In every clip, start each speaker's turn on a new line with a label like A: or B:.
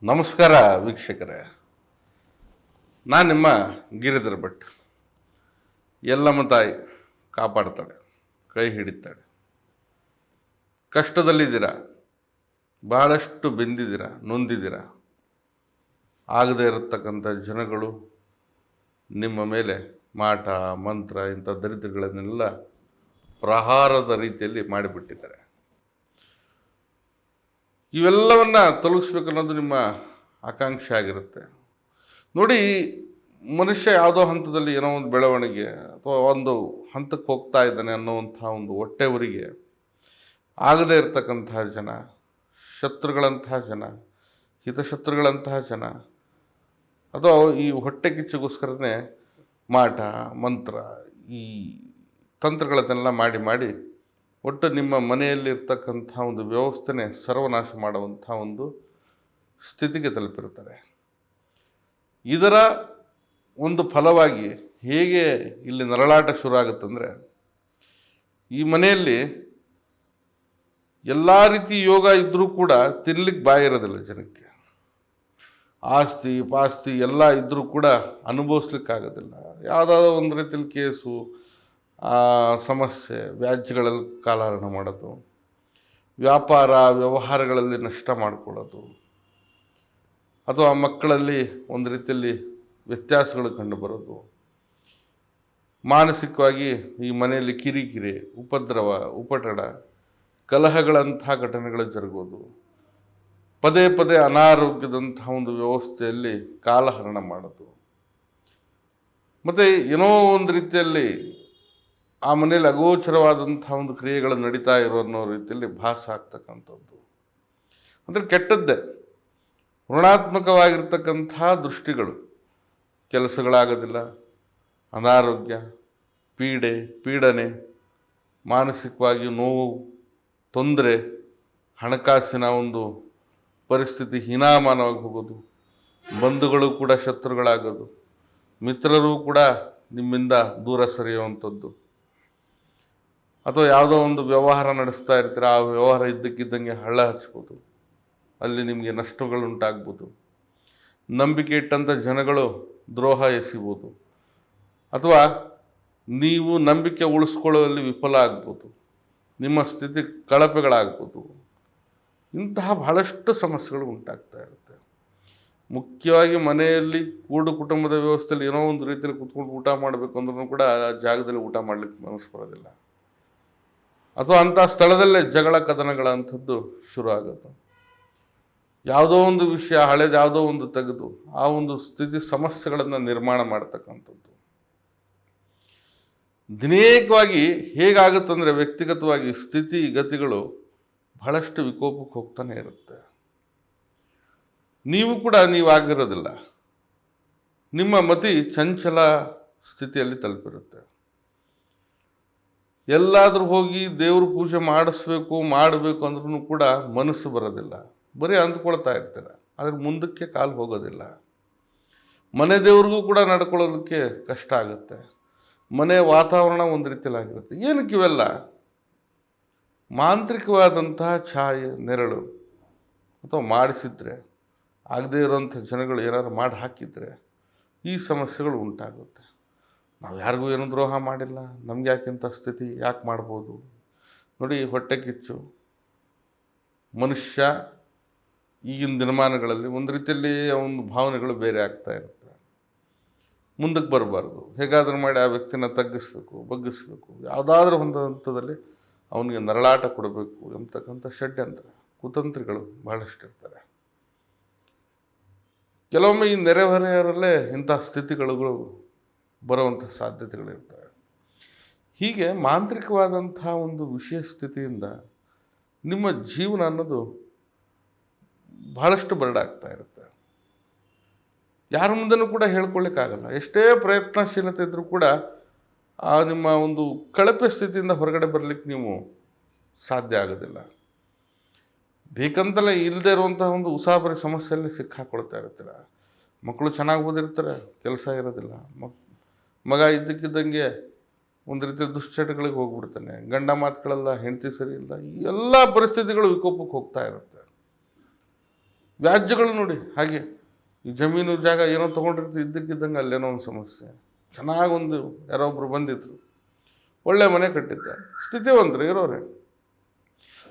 A: ನಮಸ್ಕಾರ ವೀಕ್ಷಕರೇ, ನಾನು ನಿಮ್ಮ ಗಿರಿಧರ ಭಟ್. ಎಲ್ಲಮ್ಮ ತಾಯಿ ಕಾಪಾಡ್ತಾಳೆ, ಕೈ ಹಿಡಿತಾಳೆ. ಕಷ್ಟದಲ್ಲಿದ್ದೀರಾ, ಬಹಳಷ್ಟು ಬೆಂದಿದ್ದೀರಾ, ನೊಂದಿದ್ದೀರಾ. ಆಗದೇ ಇರತಕ್ಕಂಥ ಜನಗಳು ನಿಮ್ಮ ಮೇಲೆ ಮಾಟ ಮಂತ್ರ ಇಂಥ ದರಿದ್ರಗಳನ್ನೆಲ್ಲ ಪ್ರಹಾರದ ರೀತಿಯಲ್ಲಿ ಮಾಡಿಬಿಟ್ಟಿದ್ದಾರೆ. ಇವೆಲ್ಲವನ್ನು ತೊಲಗಿಸ್ಬೇಕನ್ನೋದು ನಿಮ್ಮ ಆಕಾಂಕ್ಷೆ ಆಗಿರುತ್ತೆ. ನೋಡಿ, ಮನುಷ್ಯ ಯಾವುದೋ ಹಂತದಲ್ಲಿ ಏನೋ ಒಂದು ಬೆಳವಣಿಗೆ ಅಥವಾ ಒಂದು ಹಂತಕ್ಕೆ ಹೋಗ್ತಾ ಇದ್ದಾನೆ ಅನ್ನೋವಂಥ ಒಂದು ಹೊಟ್ಟೆವರಿಗೆ ಆಗದೇ ಇರತಕ್ಕಂತಹ ಜನ, ಶತ್ರುಗಳಂತಹ ಜನ, ಹಿತಶತ್ರುಗಳಂತಹ ಜನ, ಅಥವಾ ಈ ಹೊಟ್ಟೆ ಕಿಚ್ಚಿಗೋಸ್ಕರನೇ ಮಾಟ ಮಂತ್ರ ಈ ತಂತ್ರಗಳನ್ನೆಲ್ಲ ಮಾಡಿ ಒಟ್ಟು ನಿಮ್ಮ ಮನೆಯಲ್ಲಿರ್ತಕ್ಕಂಥ ಒಂದು ವ್ಯವಸ್ಥೆನೇ ಸರ್ವನಾಶ ಮಾಡುವಂಥ ಒಂದು ಸ್ಥಿತಿಗೆ ತಲುಪಿರ್ತಾರೆ. ಇದರ ಒಂದು ಫಲವಾಗಿ ಹೇಗೆ ಇಲ್ಲಿ ನರಳಾಟ ಶುರು ಆಗುತ್ತಂದರೆ, ಈ ಮನೆಯಲ್ಲಿ ಎಲ್ಲ ರೀತಿ ಯೋಗ ಇದ್ದರೂ ಕೂಡ ತಿನ್ಲಿಕ್ಕೆ ಬಾಯಿ ಇರೋದಿಲ್ಲ ಜನಕ್ಕೆ. ಆಸ್ತಿ ಪಾಸ್ತಿ ಎಲ್ಲ ಇದ್ದರೂ ಕೂಡ ಅನುಭವಿಸ್ಲಿಕ್ಕಾಗೋದಿಲ್ಲ. ಯಾವುದಾದ್ರೂ ಒಂದು ರೀತಿಯಲ್ಲಿ ಕೇಸು, ಸಮಸ್ಯೆ, ವ್ಯಾಜ್ಯಗಳಲ್ಲಿ ಕಾಲಹರಣ ಮಾಡೋದು, ವ್ಯಾಪಾರ ವ್ಯವಹಾರಗಳಲ್ಲಿ ನಷ್ಟ ಮಾಡಿಕೊಳ್ಳೋದು, ಅಥವಾ ಮಕ್ಕಳಲ್ಲಿ ಒಂದು ರೀತಿಯಲ್ಲಿ ವ್ಯತ್ಯಾಸಗಳು ಕಂಡುಬರೋದು, ಮಾನಸಿಕವಾಗಿ ಈ ಮನೆಯಲ್ಲಿ ಕಿರಿಕಿರಿ, ಉಪದ್ರವ, ಉಪಟಳ, ಕಲಹಗಳಂಥ ಘಟನೆಗಳು ಜರುಗೋದು, ಪದೇ ಪದೇ ಅನಾರೋಗ್ಯದಂತಹ ಒಂದು ವ್ಯವಸ್ಥೆಯಲ್ಲಿ ಕಾಲಹರಣ ಮಾಡೋದು, ಮತ್ತು ಏನೋ ಒಂದು ರೀತಿಯಲ್ಲಿ ಆ ಮನೆಯಲ್ಲಿ ಅಗೋಚರವಾದಂಥ ಒಂದು ಕ್ರಿಯೆಗಳು ನಡೀತಾ ಇರೋ ಅನ್ನೋ ರೀತಿಯಲ್ಲಿ ಭಾಸ ಆಗ್ತಕ್ಕಂಥದ್ದು. ಅಂದರೆ ಕೆಟ್ಟದ್ದೇ, ಋಣಾತ್ಮಕವಾಗಿರ್ತಕ್ಕಂಥ ದೃಷ್ಟಿಗಳು, ಕೆಲಸಗಳಾಗೋದಿಲ್ಲ, ಅನಾರೋಗ್ಯ, ಪೀಡನೆ, ಮಾನಸಿಕವಾಗಿ ನೋವು, ತೊಂದರೆ, ಹಣಕಾಸಿನ ಒಂದು ಪರಿಸ್ಥಿತಿ ಹೀನಾಮಾನವಾಗಿ ಹೋಗೋದು, ಬಂಧುಗಳು ಕೂಡ ಶತ್ರುಗಳಾಗೋದು, ಮಿತ್ರರು ಕೂಡ ನಿಮ್ಮಿಂದ ದೂರ ಸರಿಯುವಂಥದ್ದು, ಅಥವಾ ಯಾವುದೋ ಒಂದು ವ್ಯವಹಾರ ನಡೆಸ್ತಾ ಇರ್ತೀರ, ಆ ವ್ಯವಹಾರ ಇದ್ದಕ್ಕಿದ್ದಂಗೆ ಹಳ್ಳ ಹಚ್ಬೋದು, ಅಲ್ಲಿ ನಿಮಗೆ ನಷ್ಟಗಳು ಉಂಟಾಗ್ಬೋದು, ನಂಬಿಕೆ ಇಟ್ಟಂಥ ಜನಗಳು ದ್ರೋಹ ಎಸಿಬೋದು, ಅಥವಾ ನೀವು ನಂಬಿಕೆ ಉಳಿಸ್ಕೊಳ್ಳುವಲ್ಲಿ ವಿಫಲ ಆಗ್ಬೋದು, ನಿಮ್ಮ ಸ್ಥಿತಿ ಕಳಪೆಗಳಾಗ್ಬೋದು. ಇಂತಹ ಬಹಳಷ್ಟು ಸಮಸ್ಯೆಗಳು ಉಂಟಾಗ್ತಾ ಇರುತ್ತೆ. ಮುಖ್ಯವಾಗಿ ಮನೆಯಲ್ಲಿ ಕುಟುಂಬದ ವ್ಯವಸ್ಥೆಯಲ್ಲಿ ಏನೋ ಒಂದು ರೀತಿಯಲ್ಲಿ ಕುತ್ಕೊಂಡು ಊಟ ಮಾಡಬೇಕು ಅಂದ್ರೂ ಕೂಡ ಆ ಜಾಗದಲ್ಲಿ ಊಟ ಮಾಡಲಿಕ್ಕೆ ಮನಸ್ಸು ಬರೋದಿಲ್ಲ, ಅಥವಾ ಅಂಥ ಸ್ಥಳದಲ್ಲೇ ಜಗಳ ಕದನಗಳಂಥದ್ದು ಶುರು ಆಗುತ್ತೆ. ಯಾವುದೋ ಒಂದು ವಿಷಯ ಹಳೇದು ಯಾವುದೋ ಒಂದು ತೆಗೆದು ಆ ಒಂದು ಸ್ಥಿತಿ ಸಮಸ್ಯೆಗಳನ್ನು ನಿರ್ಮಾಣ ಮಾಡ್ತಕ್ಕಂಥದ್ದು. ದಿನೇಕವಾಗಿ ಹೇಗಾಗುತ್ತಂದರೆ, ವ್ಯಕ್ತಿಗತವಾಗಿ ಸ್ಥಿತಿ ಗತಿಗಳು ಬಹಳಷ್ಟು ವಿಕೋಪಕ್ಕೆ ಹೋಗ್ತಾನೆ ಇರುತ್ತೆ. ನೀವು ಕೂಡ ನೀವಾಗಿರೋದಿಲ್ಲ, ನಿಮ್ಮ ಮತಿ ಚಂಚಲ ಸ್ಥಿತಿಯಲ್ಲಿ ತಲುಪಿರುತ್ತೆ. ಎಲ್ಲಾದರೂ ಹೋಗಿ ದೇವ್ರ ಪೂಜೆ ಮಾಡಬೇಕು ಅಂದ್ರೂ ಕೂಡ ಮನಸ್ಸು ಬರೋದಿಲ್ಲ, ಬರೀ ಅಂದ್ಕೊಳ್ತಾ ಇರ್ತೀರ, ಆದರೆ ಮುಂದಕ್ಕೆ ಕಾಲು ಹೋಗೋದಿಲ್ಲ. ಮನೆ ದೇವ್ರಿಗೂ ಕೂಡ ನಡ್ಕೊಳ್ಳೋದಕ್ಕೆ ಕಷ್ಟ ಆಗುತ್ತೆ. ಮನೆ ವಾತಾವರಣ ಒಂದು ರೀತಿಯಲ್ಲಿ ಆಗಿರುತ್ತೆ. ಏನಕ್ಕೆ ಇವೆಲ್ಲ? ಮಾಂತ್ರಿಕವಾದಂತಹ ಛಾಯೆ, ನೆರಳು, ಅಥವಾ ಮಾಡಿಸಿದ್ರೆ, ಆಗದೇ ಇರೋಂಥ ಜನಗಳು ಏನಾದ್ರು ಮಾಡಿ ಹಾಕಿದರೆ ಈ ಸಮಸ್ಯೆಗಳು ಉಂಟಾಗುತ್ತೆ. ನಾವು ಯಾರಿಗೂ ಏನೂ ದ್ರೋಹ ಮಾಡಿಲ್ಲ, ನಮ್ಗೆ ಯಾಕಿಂಥ ಸ್ಥಿತಿ ಯಾಕೆ ಮಾಡ್ಬೋದು? ನೋಡಿ, ಹೊಟ್ಟೆ ಕಿಚ್ಚು ಮನುಷ್ಯ ಈಗಿನ ದಿನಮಾನಗಳಲ್ಲಿ ಒಂದು ರೀತಿಯಲ್ಲಿ ಅವನ ಭಾವನೆಗಳು ಬೇರೆ ಆಗ್ತಾ ಇರುತ್ತೆ. ಮುಂದಕ್ಕೆ ಬರಬಾರ್ದು, ಹೇಗಾದರೂ ಮಾಡಿ ಆ ವ್ಯಕ್ತಿನ ತಗ್ಗಿಸ್ಬೇಕು, ಬಗ್ಗಿಸ್ಬೇಕು, ಯಾವುದಾದ್ರೂ ಒಂದು ಹಂತದಲ್ಲಿ ಅವನಿಗೆ ನರಳಾಟ ಕೊಡಬೇಕು ಎಂಬತಕ್ಕಂಥ ಷಡ್ಯಂತ್ರ ಕುತಂತ್ರಿಗಳು ಬಹಳಷ್ಟು ಇರ್ತಾರೆ. ಕೆಲವೊಮ್ಮೆ ಈ ನೆರೆಹೊರೆಯವರಲ್ಲೇ ಇಂಥ ಸ್ಥಿತಿಗಳು ಬರುವಂಥ ಸಾಧ್ಯತೆಗಳಿರ್ತವೆ. ಹೀಗೆ ಮಾಂತ್ರಿಕವಾದಂಥ ಒಂದು ವಿಷಯ ಸ್ಥಿತಿಯಿಂದ ನಿಮ್ಮ ಜೀವನ ಅನ್ನೋದು ಬಹಳಷ್ಟು ಬರಡಾಗ್ತಾ ಇರುತ್ತೆ. ಯಾರ ಮುಂದೆನೂ ಕೂಡ ಹೇಳ್ಕೊಳ್ಳಿಕ್ಕಾಗಲ್ಲ. ಎಷ್ಟೇ ಪ್ರಯತ್ನಶೀಲತೆ ಇದ್ದರೂ ಕೂಡ ಆ ನಿಮ್ಮ ಒಂದು ಕಳಪೆ ಸ್ಥಿತಿಯಿಂದ ಹೊರಗಡೆ ಬರಲಿಕ್ಕೆ ನೀವು ಸಾಧ್ಯ ಆಗೋದಿಲ್ಲ. ಬೇಕಂತಲೇ ಇಲ್ಲದೆ ಇರುವಂತಹ ಒಂದು ಉಸಾಬರಿ ಸಮಸ್ಯೆಯಲ್ಲಿ ಸಿಕ್ಕಾಕೊಳ್ತಾ ಇರ್ತೀರ. ಮಕ್ಕಳು ಚೆನ್ನಾಗಿ ಓದಿರ್ತಾರೆ, ಕೆಲಸ ಇರೋದಿಲ್ಲ. ಮಗ ಇದ್ದಕ್ಕಿದ್ದಂಗೆ ಒಂದು ರೀತಿಯ ದುಶ್ಚಟಗಳಿಗೆ ಹೋಗ್ಬಿಡ್ತಾನೆ, ಗಂಡ ಮಾತುಗಳೆಲ್ಲ, ಹೆಂಡತಿ ಸರಿ ಇಲ್ಲ, ಈ ಎಲ್ಲ ಪರಿಸ್ಥಿತಿಗಳು ವಿಕೋಪಕ್ಕೆ ಹೋಗ್ತಾ ಇರುತ್ತೆ. ವ್ಯಾಜ್ಯಗಳು ನೋಡಿ ಹಾಗೆ, ಈ ಜಮೀನು ಜಾಗ ಏನೋ ತೊಗೊಂಡಿರ್ತೀವಿ, ಇದ್ದಕ್ಕಿದ್ದಂಗೆ ಅಲ್ಲೇನೋ ಒಂದು ಸಮಸ್ಯೆ. ಚೆನ್ನಾಗೊಂದು ಯಾರೋ ಒಬ್ರು ಬಂದಿದ್ರು, ಒಳ್ಳೆ ಮನೆ ಕಟ್ಟಿದ್ದ, ಸ್ಥಿತಿವಂತರು ಇರೋರೆ.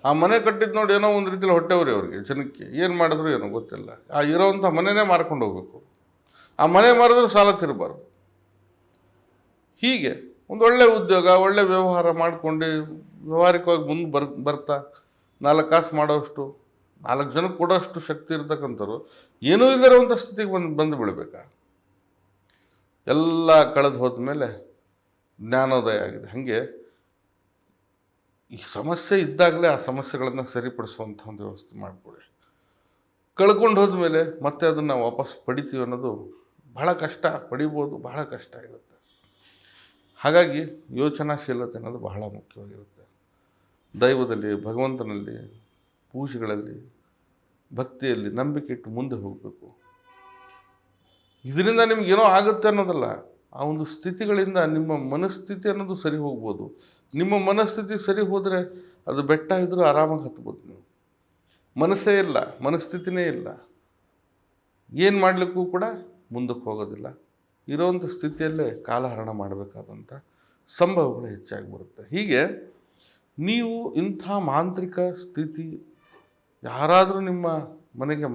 A: ಆ ಮನೆ ಕಟ್ಟಿದ್ದು ನೋಡಿ ಏನೋ ಒಂದು ರೀತಿಯಲ್ಲಿ ಹೊಟ್ಟೆವ್ರಿ ಅವ್ರಿಗೆ, ಜನಕ್ಕೆ ಏನು ಮಾಡಿದ್ರು ಏನೋ ಗೊತ್ತಿಲ್ಲ. ಆ ಇರೋವಂಥ ಮನೆಯೇ ಮಾರ್ಕೊಂಡು ಹೋಗ್ಬೇಕು, ಆ ಮನೆ ಮಾರಿದ್ರೆ ಸಾಲ ತಿರಬಾರ್ದು. ಹೀಗೆ ಒಂದು ಒಳ್ಳೆ ಉದ್ಯೋಗ, ಒಳ್ಳೆ ವ್ಯವಹಾರ ಮಾಡ್ಕೊಂಡು ವ್ಯವಹಾರಿಕವಾಗಿ ಮುಂದೆ ಬರ್ತಾ 4 ಕಾಸು ಮಾಡೋಷ್ಟು, 4 ಜನಕ್ಕೆ ಕೊಡೋಷ್ಟು ಶಕ್ತಿ ಇರ್ತಕ್ಕಂಥವ್ರು ಏನೂ ಇಲ್ಲದಿರುವಂಥ ಸ್ಥಿತಿಗೆ ಬಂದು ಬಿಡಬೇಕಾ? ಎಲ್ಲ ಕಳೆದು ಹೋದ್ಮೇಲೆ ಜ್ಞಾನೋದಯ ಆಗಿದೆ. ಹಾಗೆ ಈ ಸಮಸ್ಯೆ ಇದ್ದಾಗಲೇ ಆ ಸಮಸ್ಯೆಗಳನ್ನು ಸರಿಪಡಿಸುವಂಥ ಒಂದು ವ್ಯವಸ್ಥೆ ಮಾಡಿಕೊಡಿ. ಕಳ್ಕೊಂಡು ಹೋದ್ಮೇಲೆ ಮತ್ತೆ ಅದನ್ನು ವಾಪಸ್ ಪಡಿತೀವಿ ಅನ್ನೋದು ಬಹಳ ಕಷ್ಟ. ಪಡಿಬೋದು, ಬಹಳ ಕಷ್ಟ ಇರುತ್ತೆ. ಹಾಗಾಗಿ ಯೋಚನಾಶೀಲತೆ ಅನ್ನೋದು ಬಹಳ ಮುಖ್ಯವಾಗಿರುತ್ತೆ. ದೈವದಲ್ಲಿ, ಭಗವಂತನಲ್ಲಿ, ಪೂಜೆಗಳಲ್ಲಿ, ಭಕ್ತಿಯಲ್ಲಿ ನಂಬಿಕೆ ಇಟ್ಟು ಮುಂದೆ ಹೋಗಬೇಕು. ಇದರಿಂದ ನಿಮಗೇನೋ ಆಗುತ್ತೆ ಅನ್ನೋದಲ್ಲ, ಆ ಒಂದು ಸ್ಥಿತಿಗಳಿಂದ ನಿಮ್ಮ ಮನಸ್ಥಿತಿ ಅನ್ನೋದು ಸರಿ ಹೋಗ್ಬೋದು. ನಿಮ್ಮ ಮನಸ್ಥಿತಿ ಸರಿ ಹೋದರೆ ಅದು ಬೆಟ್ಟ ಇದ್ದರೂ ಆರಾಮಾಗಿ ಹತ್ಬೋದು. ನೀವು ಮನಸ್ಸೇ ಇಲ್ಲ, ಮನಸ್ಥಿತಿನೇ ಇಲ್ಲ, ಏನು ಮಾಡಲಿಕ್ಕೂ ಕೂಡ ಮುಂದಕ್ಕೆ ಹೋಗೋದಿಲ್ಲ. ಇರೋವಂಥ ಸ್ಥಿತಿಯಲ್ಲೇ ಕಾಲಹರಣ ಮಾಡಬೇಕಾದಂಥ ಸಂಭವಗಳು ಹೆಚ್ಚಾಗಿ ಬರುತ್ತೆ. ಹೀಗೆ ನೀವು ಇಂಥ ಮಾಂತ್ರಿಕ ಸ್ಥಿತಿ ಯಾರಾದರೂ ನಿಮ್ಮ ಮನೆಗೆ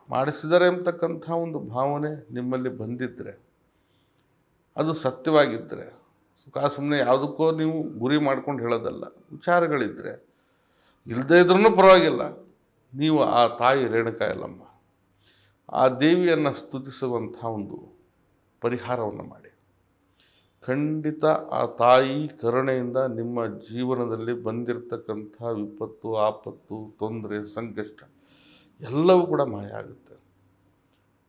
A: ಮಾಡಿಸಿದ್ದಾರೆ ಅಂತಕ್ಕಂಥ ಒಂದು ಭಾವನೆ ನಿಮ್ಮಲ್ಲಿ ಬಂದಿದ್ದರೆ, ಅದು ಸತ್ಯವಾಗಿದ್ದರೆ, ಸುಮ್ಮನೆ ಯಾವುದಕ್ಕೋ ನೀವು ಗುರಿ ಮಾಡ್ಕೊಂಡು ಹೇಳೋದಲ್ಲ, ವಿಚಾರಗಳಿದ್ದರೆ, ಇಲ್ಲದೇ ಇದ್ರೂ ಪರವಾಗಿಲ್ಲ, ನೀವು ಆ ತಾಯಿ ರೇಣುಕಾ ಯಲ್ಲಮ್ಮ, ಆ ದೇವಿಯನ್ನು ಸ್ತುತಿಸುವಂಥ ಒಂದು ಪರಿಹಾರವನ್ನು ಮಾಡಿ. ಖಂಡಿತ ಆ ತಾಯಿ ಕರುಣೆಯಿಂದ ನಿಮ್ಮ ಜೀವನದಲ್ಲಿ ಬಂದಿರತಕ್ಕಂಥ ವಿಪತ್ತು, ಆಪತ್ತು, ತೊಂದರೆ, ಸಂಕಷ್ಟ ಎಲ್ಲವೂ ಕೂಡ ಮಾಯ ಆಗುತ್ತೆ.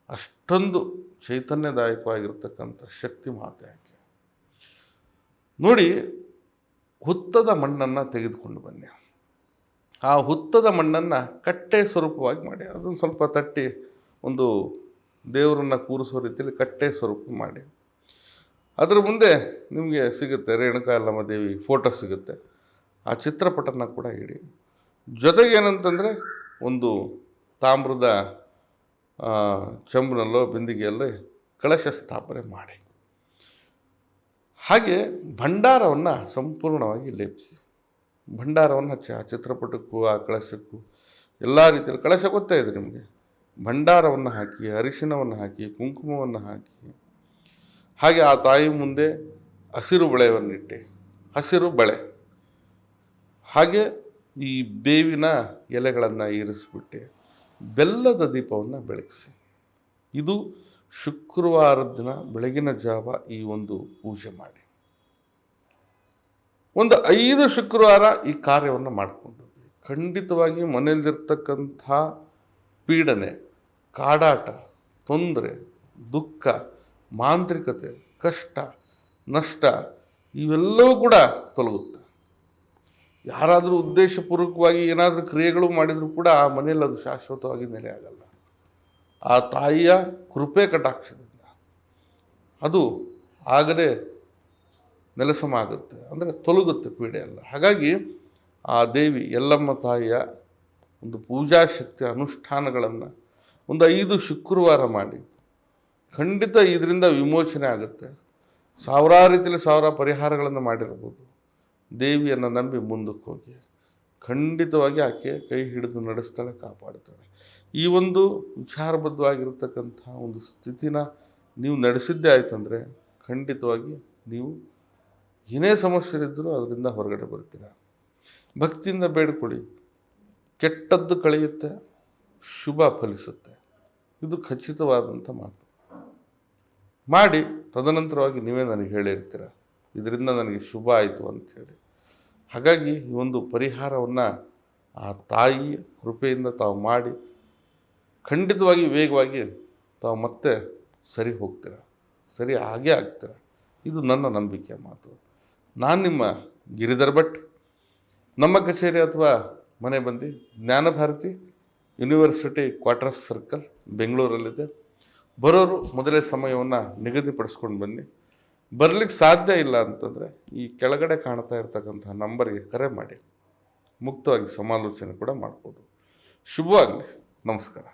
A: ಅಷ್ಟೊಂದು ಚೈತನ್ಯದಾಯಕವಾಗಿರ್ತಕ್ಕಂಥ ಶಕ್ತಿ ಮಾತೆ ಆಕೆ. ನೋಡಿ, ಹುತ್ತದ ಮಣ್ಣನ್ನು ತೆಗೆದುಕೊಂಡು ಬನ್ನಿ. ಆ ಹುತ್ತದ ಮಣ್ಣನ್ನು ಕಟ್ಟೆ ಸ್ವರೂಪವಾಗಿ ಮಾಡಿ, ಅದನ್ನು ಸ್ವಲ್ಪ ತಟ್ಟಿ ಒಂದು ದೇವರನ್ನು ಕೂರಿಸೋ ರೀತಿಯಲ್ಲಿ ಕಟ್ಟೆ ಸ್ವರೂಪ ಮಾಡಿ. ಅದರ ಮುಂದೆ ನಿಮಗೆ ಸಿಗುತ್ತೆ ರೇಣುಕಾ ಯಲ್ಲಮ್ಮ ದೇವಿ ಫೋಟೋ ಸಿಗುತ್ತೆ. ಆ ಚಿತ್ರಪಟನ ಕೂಡ ಇಡಿ. ಜೊತೆಗೆ ಏನಂತಂದರೆ, ಒಂದು ತಾಮ್ರದ ಚೆಂಬಿನಲ್ಲೋ ಬಿಂದಿಗೆಯಲ್ಲೋ ಕಳಶ ಸ್ಥಾಪನೆ ಮಾಡಿ. ಹಾಗೆ ಭಂಡಾರವನ್ನು ಸಂಪೂರ್ಣವಾಗಿ ಲೇಪಿಸಿ. ಭಂಡಾರವನ್ನು ಹಚ್ಚಿ ಆ ಚಿತ್ರಪಟಕ್ಕೂ ಆ ಕಳಶಕ್ಕೂ ಎಲ್ಲ ರೀತಿಯಲ್ಲಿ, ಕಳಶ ಗೊತ್ತೇ ಇದೆ ನಿಮಗೆ, ಭಂಡಾರವನ್ನು ಹಾಕಿ, ಅರಿಶಿಣವನ್ನು ಹಾಕಿ, ಕುಂಕುಮವನ್ನು ಹಾಕಿ, ಹಾಗೆ ಆ ತಾಯಿ ಮುಂದೆ ಹಸಿರು ಬಳೆಯನ್ನಿಟ್ಟು, ಹಸಿರು ಬಳೆ, ಹಾಗೆ ಈ ಬೇವಿನ ಎಲೆಗಳನ್ನು ಇರಿಸ್ಬಿಟ್ಟು ಬೆಲ್ಲದ ದೀಪವನ್ನು ಬೆಳಗಿಸಿ. ಇದು ಶುಕ್ರವಾರದ ದಿನ ಬೆಳಗಿನ ಜಾವ ಈ ಒಂದು ಪೂಜೆ ಮಾಡಿ. ಒಂದು 5 ಶುಕ್ರವಾರ ಈ ಕಾರ್ಯವನ್ನು ಮಾಡಿಕೊಂಡು ಖಂಡಿತವಾಗಿ ಮನೆಯಲ್ಲಿರ್ತಕ್ಕಂಥ ಪೀಡನೆ, ಕಾಡಾಟ, ತೊಂದರೆ, ದುಃಖ, ಮಾಂತ್ರಿಕತೆ, ಕಷ್ಟ, ನಷ್ಟ ಇವೆಲ್ಲವೂ ಕೂಡ ತೊಲಗುತ್ತೆ. ಯಾರಾದರೂ ಉದ್ದೇಶಪೂರ್ವಕವಾಗಿ ಏನಾದರೂ ಕ್ರಿಯೆಗಳು ಮಾಡಿದರೂ ಕೂಡ ಆ ಮನೆಯಲ್ಲಿ ಅದು ಶಾಶ್ವತವಾಗಿ ನೆಲೆ ಆಗಲ್ಲ. ಆ ತಾಯಿಯ ಕೃಪೆ ಕಟಾಕ್ಷದಿಂದ ಅದು ಆಗಲೇ ನೆಲಸಮ ಆಗುತ್ತೆ, ಅಂದರೆ ತೊಲಗುತ್ತೆ ಪೀಡೆ ಎಲ್ಲ. ಹಾಗಾಗಿ ಆ ದೇವಿ ಯಲ್ಲಮ್ಮ ತಾಯಿಯ ಒಂದು ಪೂಜಾ ಶಕ್ತಿ ಅನುಷ್ಠಾನಗಳನ್ನು ಒಂದು 5 ಶುಕ್ರವಾರ ಮಾಡಿ. ಖಂಡಿತ ಇದರಿಂದ ವಿಮೋಚನೆ ಆಗುತ್ತೆ. ಸಾವಿರಾರು ರೀತಿಯಲ್ಲಿ ಸಾವಿರ ಪರಿಹಾರಗಳನ್ನು ಮಾಡಿರ್ಬೋದು. ದೇವಿಯನ್ನು ನಂಬಿ ಮುಂದಕ್ಕೆ ಹೋಗಿ, ಖಂಡಿತವಾಗಿ ಆಕೆ ಕೈ ಹಿಡಿದು ನಡೆಸ್ತಾಳೆ, ಕಾಪಾಡ್ತಾಳೆ. ಈ ಒಂದು ವಿಚಾರಬದ್ಧವಾಗಿರ್ತಕ್ಕಂಥ ಒಂದು ಸ್ಥಿತಿನ ನೀವು ನಡೆಸಿದ್ದೇ ಆಯ್ತಂದರೆ ಖಂಡಿತವಾಗಿ ನೀವು ಏನೇ ಸಮಸ್ಯೆ ಇದ್ದರೂ ಅದರಿಂದ ಹೊರಗಡೆ ಬರ್ತೀರ. ಭಕ್ತಿಯಿಂದ ಬೇಡ್ಕೊಳ್ಳಿ, ಕೆಟ್ಟದ್ದು ಕಳೆಯುತ್ತೆ, ಶುಭ ಫಲಿಸುತ್ತೆ. ಇದು ಖಚಿತವಾದಂಥ ಮಾತು. ಮಾಡಿ ತದನಂತರವಾಗಿ ನೀವೇ ನನಗೆ ಹೇಳಿರ್ತೀರ, ಇದರಿಂದ ನನಗೆ ಶುಭ ಆಯಿತು ಅಂಥೇಳಿ. ಹಾಗಾಗಿ ಈ ಒಂದು ಪರಿಹಾರವನ್ನು ಆ ತಾಯಿ ಕೃಪೆಯಿಂದ ತಾವು ಮಾಡಿ ಖಂಡಿತವಾಗಿ ವೇಗವಾಗಿ ತಾವು ಮತ್ತೆ ಸರಿ ಹೋಗ್ತೀರ, ಸರಿ ಹಾಗೇ ಆಗ್ತೀರ. ಇದು ನನ್ನ ನಂಬಿಕೆಯ ಮಾತು. ನಾನು ನಿಮ್ಮ ಗಿರಿಧರ್ ಭಟ್. ನಮ್ಮ ಕಚೇರಿ ಅಥವಾ ಮನೆ ಬಂದು ಜ್ಞಾನಭಾರತಿ ಯೂನಿವರ್ಸಿಟಿ ಕ್ವಾರ್ಟರ್ಸ್ ಸರ್ಕಲ್ ಬೆಂಗಳೂರಲ್ಲಿದೆ. ಬರೋರು ಮೊದಲೇ ಸಮಯವನ್ನು ನಿಗದಿಪಡಿಸ್ಕೊಂಡು ಬನ್ನಿ. ಬರಲಿಕ್ಕೆ ಸಾಧ್ಯ ಇಲ್ಲ ಅಂತಂದರೆ ಈ ಕೆಳಗಡೆ ಕಾಣ್ತಾ ಇರ್ತಕ್ಕಂಥ ನಂಬರ್ಗೆ ಕರೆ ಮಾಡಿ ಮುಕ್ತವಾಗಿ ಸಮಾಲೋಚನೆ ಕೂಡ ಮಾಡ್ಬೋದು. ಶುಭವಾಗಲಿ. ನಮಸ್ಕಾರ.